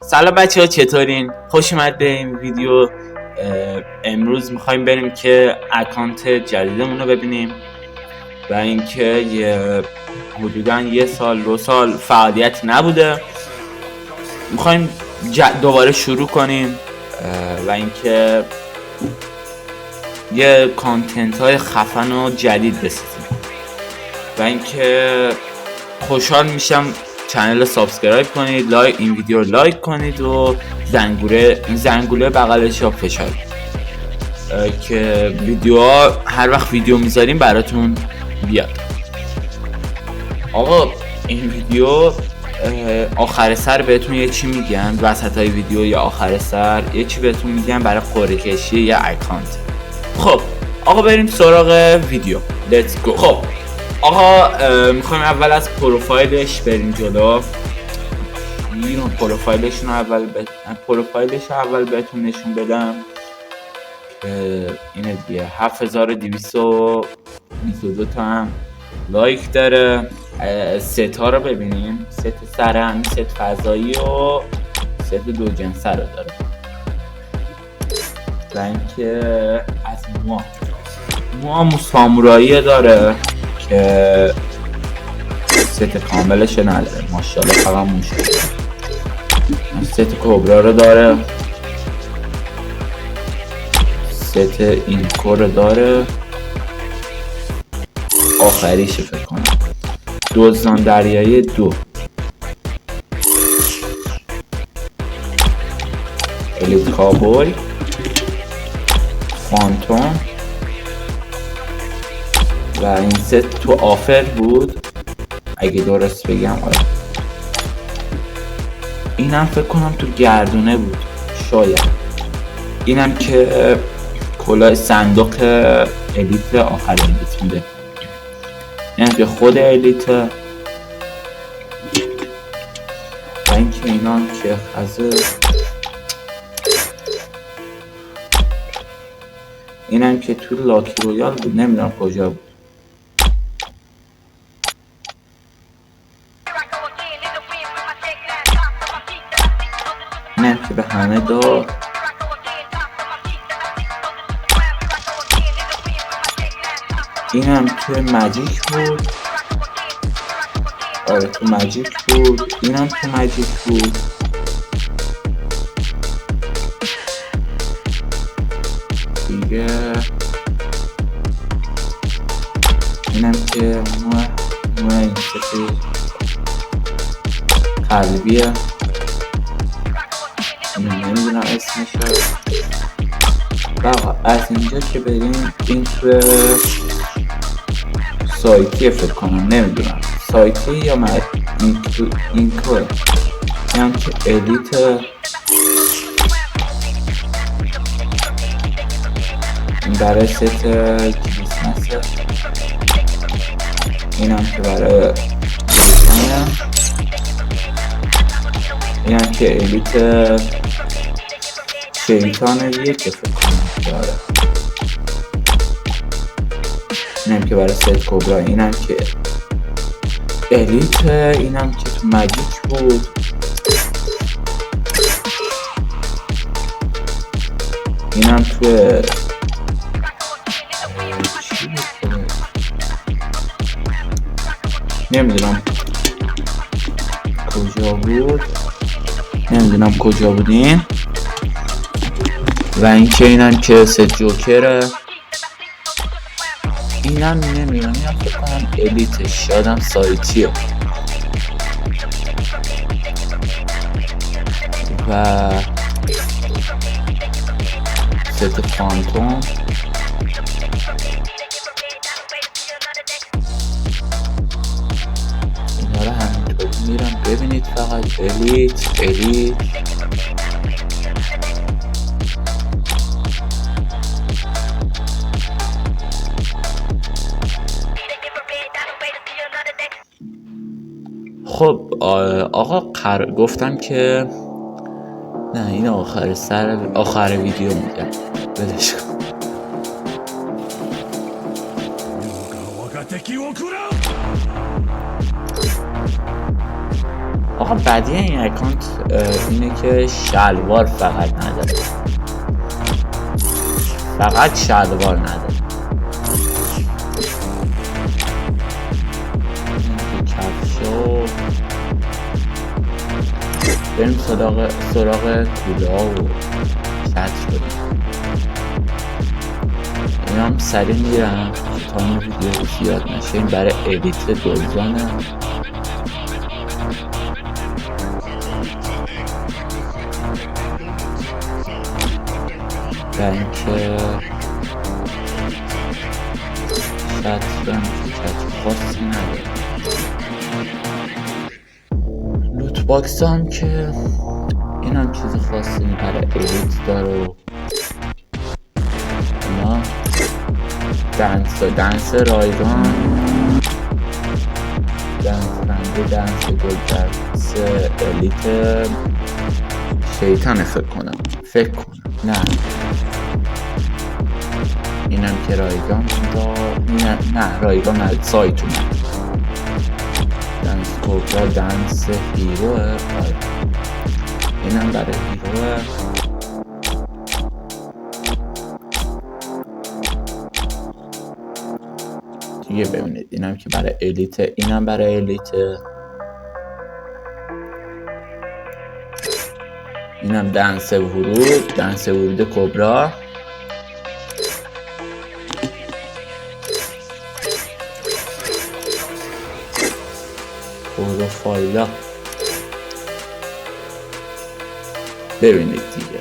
سلام بچه ها، چطورین؟ خوش اومد به این ویدیو. امروز میخوایم بریم که اکانت جدیدمون رو ببینیم و اینکه حدوداً 1 سال فعالیت نبوده، میخوایم دوباره شروع کنیم و اینکه یه کانتنت های خفن و جدید بسازیم و اینکه خوشحال میشم چنل سابسکرایب کنید، این ویدیو رو لایک کنید و زنگوله بغلش رو فشارید که ویدیوها هر وقت ویدیو میذاریم براتون بیاد. آقا این ویدیو آخر سر بهتون یه چی میگن، وسط های ویدیو یا آخر سر یه چی بهتون میگن برای قرعه کشی یا اکانت. خب آقا بریم سراغ ویدیو. لیتس گو. خب آقا میخوایم اول از پروفایلش بریم جلو. اینو پروفایلش رو اول بهتون نشون بدم که اینه دیگه. 7222 تا هم لایک داره. ست ها رو ببینیم، ست سرهم، ست فضایی و ست دو جنسه رو داره و اینکه از موها سامورایی داره که ست کاملش نداره، ماشاءالله فقط موشه. ست کبرا رو داره، ست اینکو رو داره، آخریشه فکر کنم دزدان دریایی 2، الیت کابوی، فانتوم و این ست تو آفر بود اگه درست بگم. آره اینم فکر کنم تو گردونه بود شاید. اینم که کلاه صندوق الیت آخر الیت میده، اینم که خود الیت و اینکه اینام که خزه. اینم که تو لاکی رویال بود، نمیدونم کجا بود. اینم که به همه داد. اینم توی ماجیک بود. آره تو ماجیک بود. اینم تو ماجیک بود. دیگه اینم که موه این سفید قلبیه، نمیدونم اسمش. از اینجا که بریم این توی سایتیه فکر کنم، نمیدونم سایتی یا اینکوه. اینم که الیت این برای ست کریسمسه. اینم که برای کریسمسه. اینم که الیت شیطانه که فکر کنم داره. اینم که برای ست کبرا. اینم که الیت. اینم که تو ماجیک بود. اینم تو نمیدونم کجا بودین. و اینکه اینم که ست جوکره. اینم نمیدونم، اینم فکر کنم الیتش، شادم سایتیه. و ست فانتوم. اینا رو همینطوری میرم ببینید فقط. الیت خب آقا گفتم که نه این آخر ویدیو میگم، بدش کن. آقا بعدی این اکانت اینه که شلوار فقط نداره، فقط شلوار نداره. کفشو بریم سراغ کوله ها و چتر بریم. این هم سریع میرم تا این ویدیو زیاد نشه. این برای ادیت دوزانه. و اینکه چترم خاصی نداره. لوت باکس هم که این هم چیز خاصی برای ادیت داره و اینا. دنس رایگان، دنس گل، دنس الیت شیطانه فکر کنم نه اینم که رایگان نه رایگان نه سایت اومد. دنس کوبرا دنس هیروه. اینم برای هیروه. دیگه ببینید اینم که برای الیت، اینم برای الیت. اینم دنس ورود کوبرا. پروفایلا ببینید دیگه.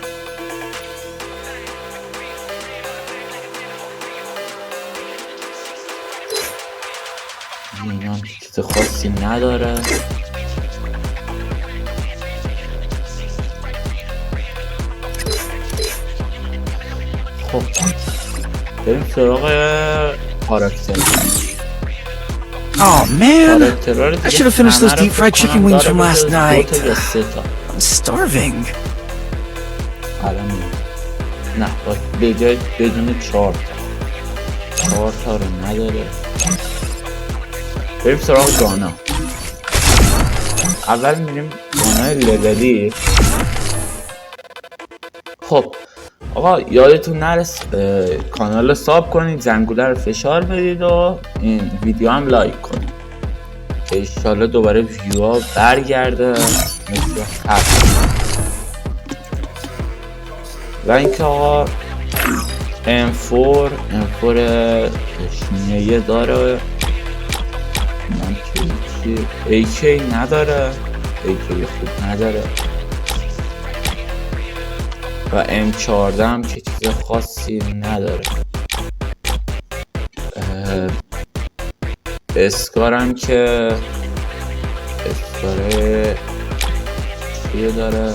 اینا چیز خاصی نداره. خب بریم سراغ کاراکتر. Oh man, I should have finished those deep fried chicken wings from last night. I'm starving. نه بدون 4 تا رو نداره. بریم سراغ گانا. اول میریم گانای لولی. خب آقا یادتون نرس کانال رو ساب کنید، زنگوله رو فشار بدید و این ویدیو هم لایک کنید که انشالله دوباره ویو ها برگرده مثل قبل. و اینکه آقا M4 شینیه داره، AK نداره، AK خوب نداره. و M14 هم که چیز خاصی نداره. اسکارم که اسکاره چیه داره،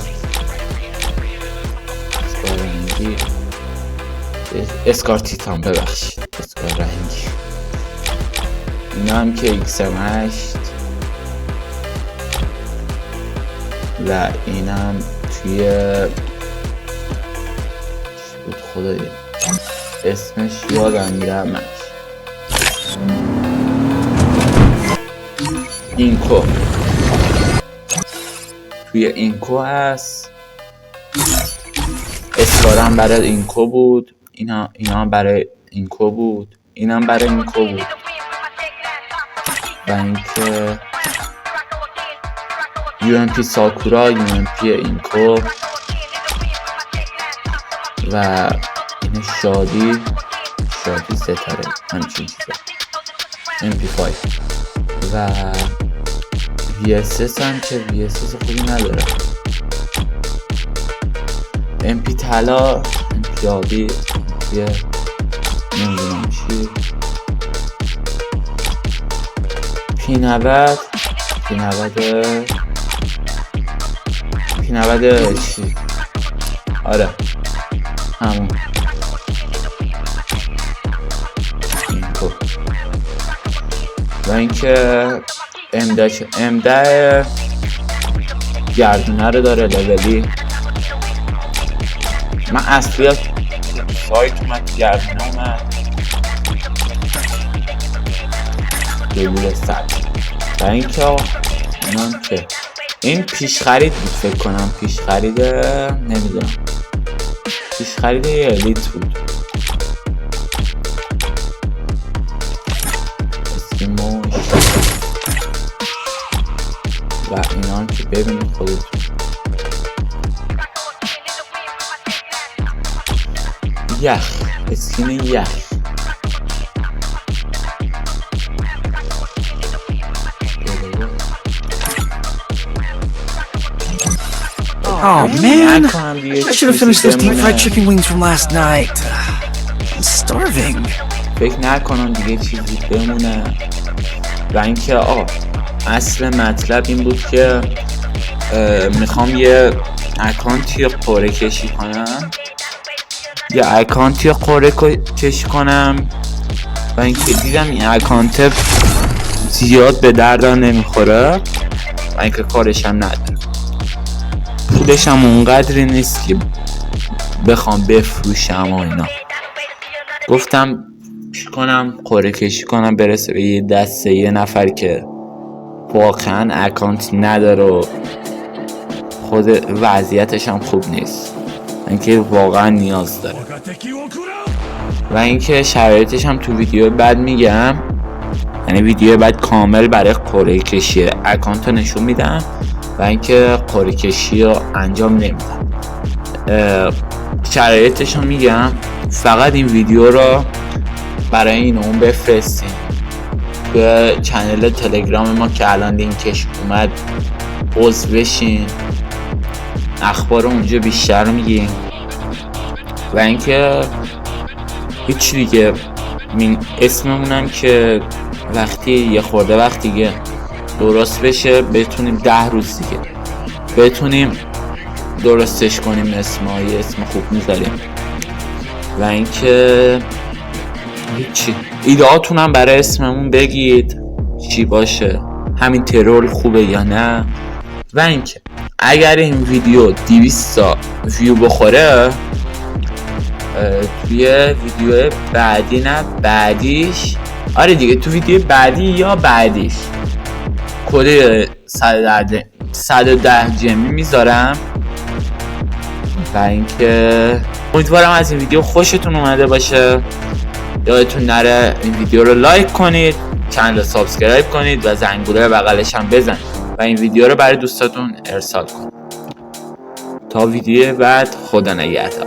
اسکار رنگی، اسکار تیتان ببخشید، اسکار رنگی. اینا هم که XM8 و اینم توی بود خدایی اسمش یادم میرم. اینکو توی اینکو هست. اسکارم برای اینکو بود. اینا هم برای اینکو بود. اینم برای اینکو بود. و اینکه UMP ساکورا، UMP اینکو و این شادی ستاره همچین چیزا MP5 و VSS هم که VSS خوبی نداره. MP طلا، MP آبی، MP نمیدونم چی، P90 چی، آره همون اینکو. و اینکه M10 گردونه رو داره لولی. من اصلی سایت اومد گردونه اومد دلیل 100. و اینکه اونم که این پیش خرید بود فکر کنم، پیش خرید نمیدونم، پیش خرید یه الیت بود. اسکیموش و اینا هم که ببینید خودتون. یخ، اسکین یخ. Oh man, I should have finished those deep fried chicken wings from last night. I'm starving. فکر نکنم دیگه چیزی بمونه. و اینکه اصل مطلب این بود که میخوام یه اکانتی قرعه کشی کنم، و اینکه دیدم این اکانت زیاد به دردم نمیخوره و اینکه کارش هم نداره، پولش هم اونقدری نیست که بخوام بفروشم و اینا. گفتم چی کنم، قرعه کشی کنم برسه به یه دسته یه نفر که واقعا اکانت نداره و خود وضعیتش هم خوب نیست، اینکه واقعا نیاز داره. و اینکه شرایطش هم تو ویدیو بعد میگم، یعنی ویدیو بعد کامل برای قرعه کشی اکانت نشون میدم و اینکه قرعه کشی رو انجام نمیدم. شرایطش رو میگم، فقط این ویدیو رو برای این اون بفرستین توی چنل تلگرام ما که الان لینکش اومد، عضو بشین، اخبار اونجا بیشتر میگیم. و اینکه هیچ دیگه، اسممونم که وقتی که درست بشه بتونیم 10 روز دیگه بتونیم درستش کنیم، یه اسم خوب میذاریم. و اینکه هیچی، ایدهاتون هم برای اسممون بگید چی باشه، همین ترول خوبه یا نه. و اینکه اگر این ویدیو 200 تا ویو بخوره، توی ویدیو بعدی، نه بعدیش، آره دیگه، تو ویدیو بعدی یا بعدیش کد 110 جمی میذارم. و اینکه امیدوارم از این ویدیو خوشتون اومده باشه. یادتون نره این ویدیو رو لایک کنید، چنل رو سابسکرایب کنید و زنگوله بغلش هم بزنید و این ویدیو رو برای دوستاتون ارسال کنید. تا ویدیو بعد، خدا نگهدار.